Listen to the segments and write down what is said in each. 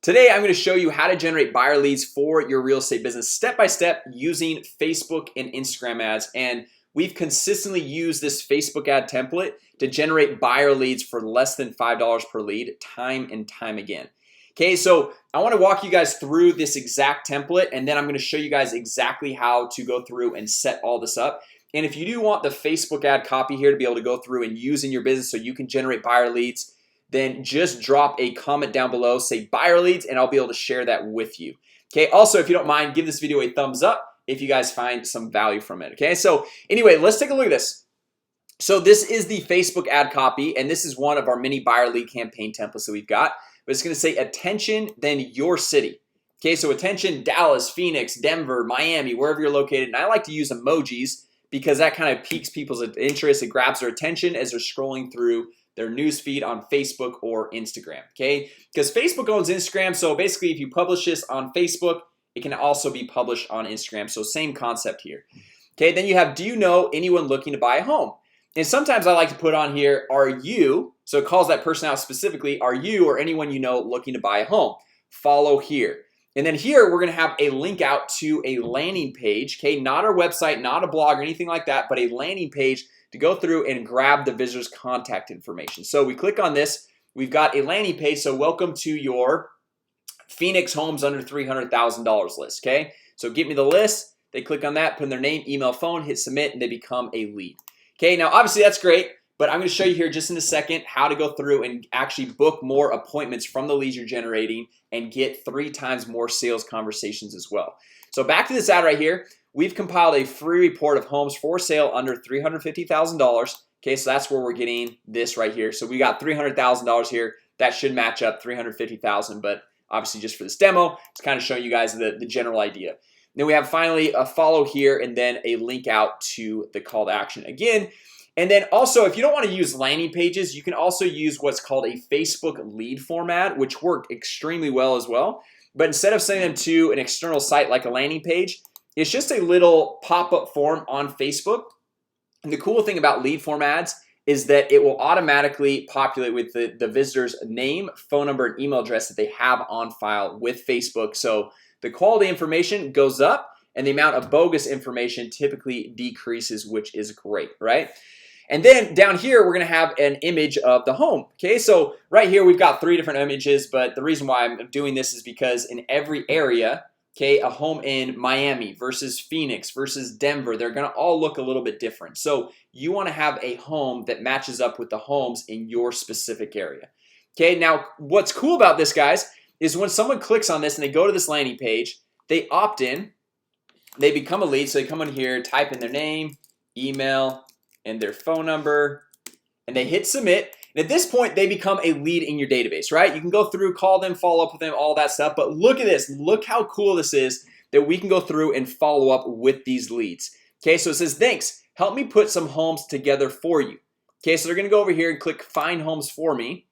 Today I'm going to show you how to generate buyer leads for your real estate business step by step using Facebook and Instagram ads. And we've consistently used this Facebook ad template to generate buyer leads for less than $5 per lead time and time again. Okay, so I want to walk you guys through this exact template, and then I'm going to show you guys exactly how to go through and set all this up. And if you do want the Facebook ad copy here to be able to go through and use in your business so you can generate buyer leads, then just drop a comment down below, say buyer leads, and I'll be able to share that with you. Okay, also if you don't mind, give this video a thumbs up if you guys find some value from it. Okay, so anyway, let's take a look at this. So this is the Facebook ad copy, and this is one of our mini buyer lead campaign templates that we've got. But it's going to say attention, then your city. Okay, so attention Dallas, Phoenix, Denver, Miami, wherever you're located. And I like to use emojis because that kind of piques people's interest. It grabs their attention as they're scrolling through their news feed on Facebook or Instagram. Okay, because Facebook owns Instagram, so basically if you publish this on Facebook, it can also be published on Instagram. So same concept here. Okay, then you have, do you know anyone looking to buy a home? And sometimes I like to put on here, are you, so it calls that person out specifically, are you or anyone you know looking to buy a home? Follow here. And then here we're gonna have a link out to a landing page. Okay, not our website, not a blog or anything like that, but a landing page to go through and grab the visitor's contact information. So we click on this, we've got a landing page. So welcome to your Phoenix homes under $300,000 list. Okay, so get me the list. They click on that, put in their name, email, phone, hit submit, and they become a lead. Okay, now obviously that's great, but I'm going to show you here just in a second how to go through and actually book more appointments from the leads you're generating and get 3 times more sales conversations as well. So back to this ad right here. We've compiled a free report of homes for sale under $350,000. Okay, so that's where we're getting this right here. So we got $300,000 here. That should match up $350,000, but obviously just for this demo, it's kind of showing you guys the general idea. Then we have finally a follow here and then a link out to the call to action again. And then also, if you don't want to use landing pages, you can also use what's called a Facebook lead format, which work extremely well as well. But instead of sending them to an external site like a landing page, it's just a little pop-up form on Facebook. And the cool thing about lead form ads is that it will automatically populate with the visitor's name, phone number, and email address that they have on file with Facebook. So the quality information goes up and the amount of bogus information typically decreases, which is great, right? And then down here, we're gonna have an image of the home. Okay, so right here, we've got 3 different images, but the reason why I'm doing this is because in every area, okay, a home in Miami versus Phoenix versus Denver, they're gonna all look a little bit different. So you wanna have a home that matches up with the homes in your specific area. Okay, now what's cool about this, guys, is when someone clicks on this and they go to this landing page, they opt in, they become a lead. So they come in here, type in their name, email, and their phone number, and they hit submit. And at this point, they become a lead in your database, right? You can go through, call them, follow up with them, all that stuff. But look at this, look how cool this is that we can go through and follow up with these leads. Okay, so it says, thanks, help me put some homes together for you. Okay, so they're gonna go over here and click find homes for me.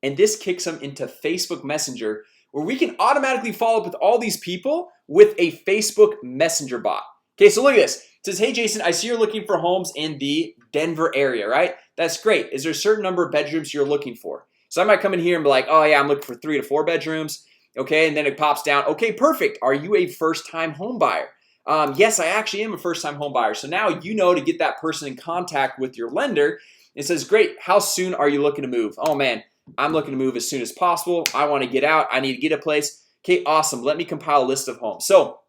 And this kicks them into Facebook Messenger, where we can automatically follow up with all these people with a Facebook Messenger bot. Okay, so look at this. It says, hey Jason, I see you're looking for homes in the Denver area, right? That's great. Is there a certain number of bedrooms you're looking for? So I might come in here and be like, oh yeah, I'm looking for 3 to 4 bedrooms. Okay, and then it pops down. Okay, perfect. Are you a first-time home buyer? Yes, I actually am a first-time home buyer. So now you know to get that person in contact with your lender. It says, great, how soon are you looking to move? Oh man, I'm looking to move as soon as possible. I want to get out. I need to get a place. Okay, awesome. Let me compile a list of homes. So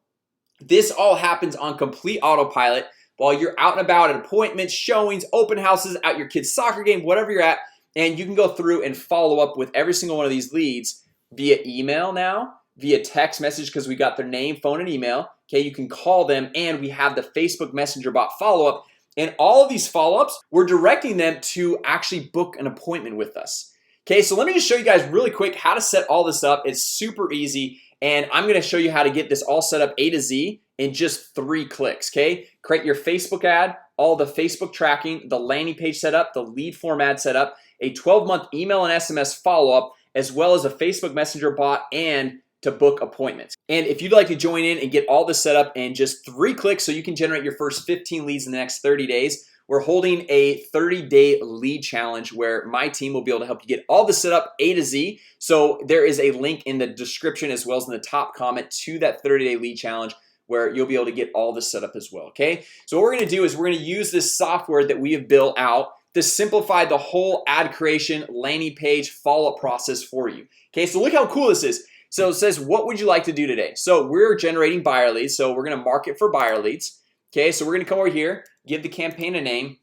this all happens on complete autopilot while you're out and about at appointments, showings, open houses, at your kid's soccer game, whatever you're at. And you can go through and follow up with every single one of these leads via email now, via text message, because we got their name, phone, and email. Okay, you can call them, and we have the Facebook Messenger bot follow-up. And all of these follow-ups, we're directing them to actually book an appointment with us. Okay, so let me just show you guys really quick how to set all this up. It's super easy, and I'm gonna show you how to get this all set up A to Z in just 3 clicks. Okay, create your Facebook ad, all the Facebook tracking, the landing page setup, the lead form ad setup, a 12-month email and SMS follow-up, as well as a Facebook Messenger bot and to book appointments. And if you'd like to join in and get all this set up in just 3 clicks so you can generate your first 15 leads in the next 30 days, we're holding a 30-day lead challenge where my team will be able to help you get all this set up A to Z. So there is a link in the description as well as in the top comment to that 30-day lead challenge where you'll be able to get all this set up as well. Okay, so what we're gonna do is we're gonna use this software that we have built out to simplify the whole ad creation, landing page, follow-up process for you. Okay, so look how cool this is. So it says, what would you like to do today? So we're generating buyer leads, so we're gonna market for buyer leads. Okay, so we're gonna come over here, give the campaign a name,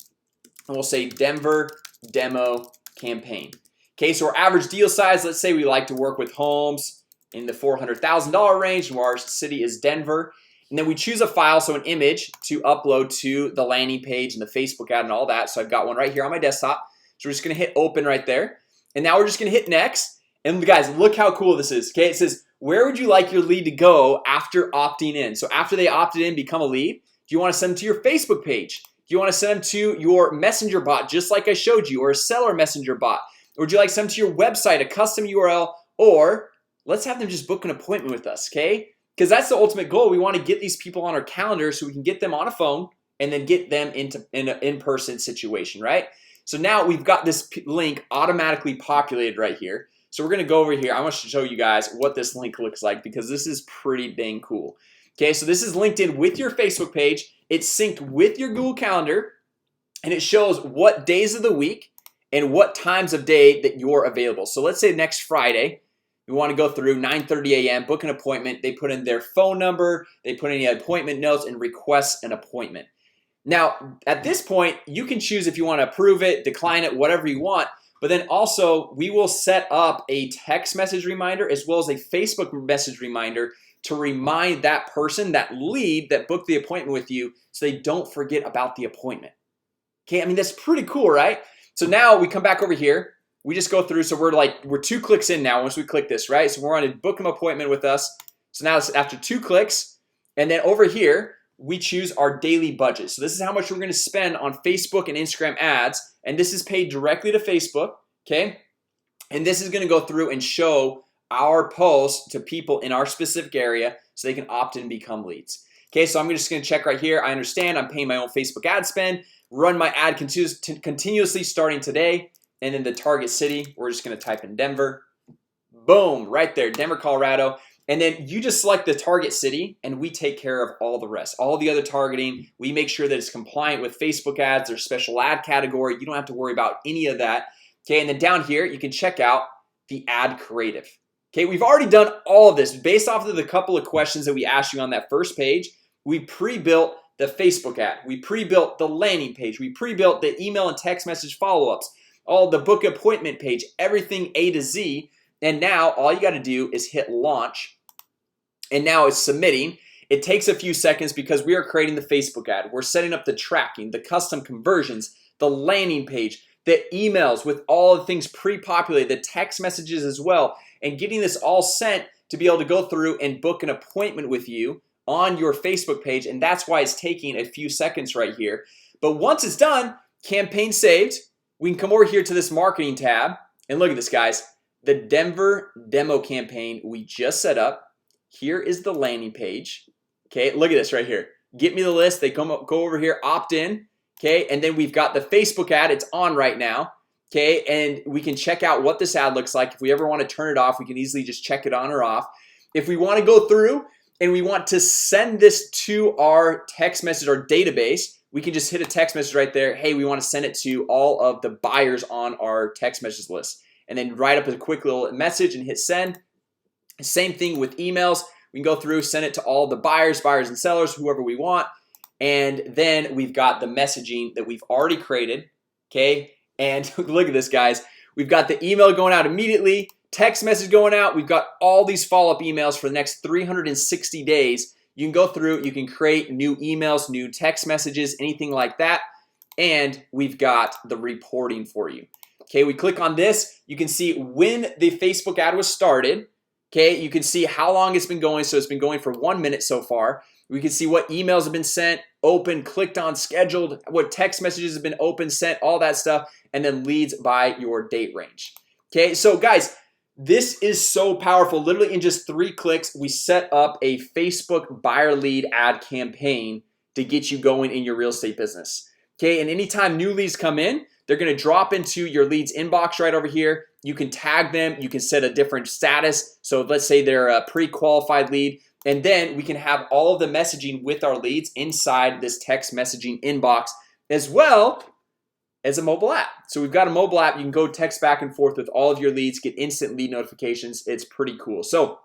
and we'll say Denver Demo Campaign. Okay, so our average deal size, let's say we like to work with homes in the $400,000 range, and our city is Denver. And then we choose a file, so an image to upload to the landing page and the Facebook ad and all that. So I've got one right here on my desktop. So we're just gonna hit open right there. And now we're just gonna hit next. And guys, look how cool this is. Okay, it says, where would you like your lead to go after opting in? So after they opted in, become a lead, do you wanna send them to your Facebook page? Do you wanna send them to your messenger bot, just like I showed you, or a seller messenger bot? Or would you like to send them to your website, a custom URL, or let's have them just book an appointment with us, okay? Because that's the ultimate goal. We want to get these people on our calendar so we can get them on a phone and then get them into an in-person situation, right? So now we've got this link automatically populated right here. So we're gonna go over here. I want to show you guys what this link looks like because this is pretty dang cool. Okay, so this is linked in with your Facebook page. It's synced with your Google Calendar, and it shows what days of the week and what times of day that you're available. So let's say next Friday, we want to go through 9:30 a.m. book an appointment. They put in their phone number, they put in the appointment notes and request an appointment. Now at this point you can choose if you want to approve it, decline it, whatever you want. But then also we will set up a text message reminder as well as a Facebook message reminder to remind that person, that lead that booked the appointment with you, so they don't forget about the appointment. Okay, I mean that's pretty cool, right? So now we come back over here. We just go through, so we're 2 clicks in now once we click this, right? So we're on to book an appointment with us. So now it's after 2 clicks, and then over here we choose our daily budget. So this is how much we're gonna spend on Facebook and Instagram ads, and this is paid directly to Facebook, okay? And this is gonna go through and show our posts to people in our specific area so they can opt in and become leads. Okay, so I'm just gonna check right here. I understand I'm paying my own Facebook ad spend, run my ad continuously starting today. And then the target city, we're just gonna type in Denver. Boom, right there, Denver, Colorado. And then you just select the target city and we take care of all the rest, all the other targeting. We make sure that it's compliant with Facebook ads or special ad category. You don't have to worry about any of that. Okay, and then down here you can check out the ad creative. Okay, we've already done all of this based off of the couple of questions that we asked you on that first page. We pre-built the Facebook ad, we pre-built the landing page, we pre-built the email and text message follow-ups, all the book appointment page, everything A to Z. And now all you got to do is hit launch, and now it's submitting. It takes a few seconds because we are creating the Facebook ad. We're setting up the tracking, the custom conversions, the landing page, the emails with all the things pre-populated, the text messages as well, and getting this all sent to be able to go through and book an appointment with you on your Facebook page. And that's why it's taking a few seconds right here. But once it's done, campaign saved, we can come over here to this marketing tab and look at this, guys. The Denver demo campaign we just set up. Here is the landing page. Okay, look at this right here. Get me the list. They go over here, opt in. Okay, and then we've got the Facebook ad. It's on right now. Okay, and we can check out what this ad looks like. If we ever want to turn it off, we can easily just check it on or off. If we want to go through and we want to send this to our text message or database, we can just hit a text message right there. Hey, we want to send it to all of the buyers on our text message list, and then write up a quick little message and hit send. Same thing with emails. We can go through, send it to all the buyers and sellers, whoever we want. And then we've got the messaging that we've already created. Okay, and look at this, guys. We've got the email going out immediately, text message going out. We've got all these follow-up emails for the next 360 days. You can go through, you can create new emails, new text messages, anything like that. And we've got the reporting for you. Okay, we click on this, you can see when the Facebook ad was started. Okay, you can see how long it's been going. So it's been going for 1 minute so far. We can see what emails have been sent, open, clicked on, scheduled, what text messages have been opened, sent, all that stuff, and then leads by your date range. Okay, so guys, this is so powerful. Literally in just 3 clicks, we set up a Facebook buyer lead ad campaign to get you going in your real estate business. Okay, and anytime new leads come in, they're gonna drop into your leads inbox right over here. You can tag them, you can set a different status. So let's say they're a pre-qualified lead, and then we can have all of the messaging with our leads inside this text messaging inbox, as well as a mobile app. So we've got a mobile app. You can go text back and forth with all of your leads, get instant lead notifications. It's pretty cool. So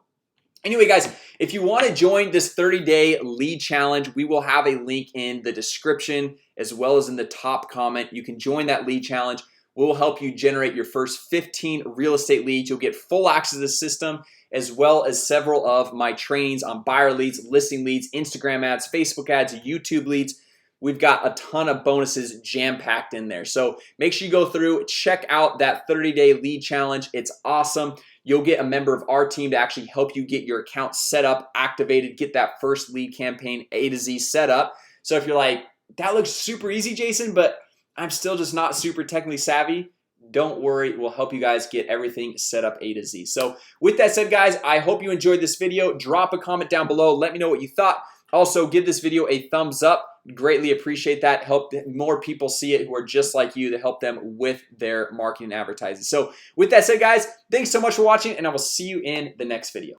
anyway, guys, if you want to join this 30-day lead challenge, we will have a link in the description as well as in the top comment. You can join that lead challenge. We'll help you generate your first 15 real estate leads. You'll get full access to the system, as well as several of my trainings on buyer leads, listing leads, Instagram ads, Facebook ads, YouTube leads. We've got a ton of bonuses jam-packed in there. So make sure you go through, check out that 30-day lead challenge. It's awesome. You'll get a member of our team to actually help you get your account set up, activated, get that first lead campaign A to Z set up. So if you're like, that looks super easy, Jason, but I'm still just not super technically savvy, don't worry, we'll help you guys get everything set up A to Z. So with that said, guys, I hope you enjoyed this video. Drop a comment down below, let me know what you thought. Also, give this video a thumbs up. Greatly appreciate that. Help more people see it who are just like you, to help them with their marketing and advertising. So with that said, guys, thanks so much for watching, and I will see you in the next video.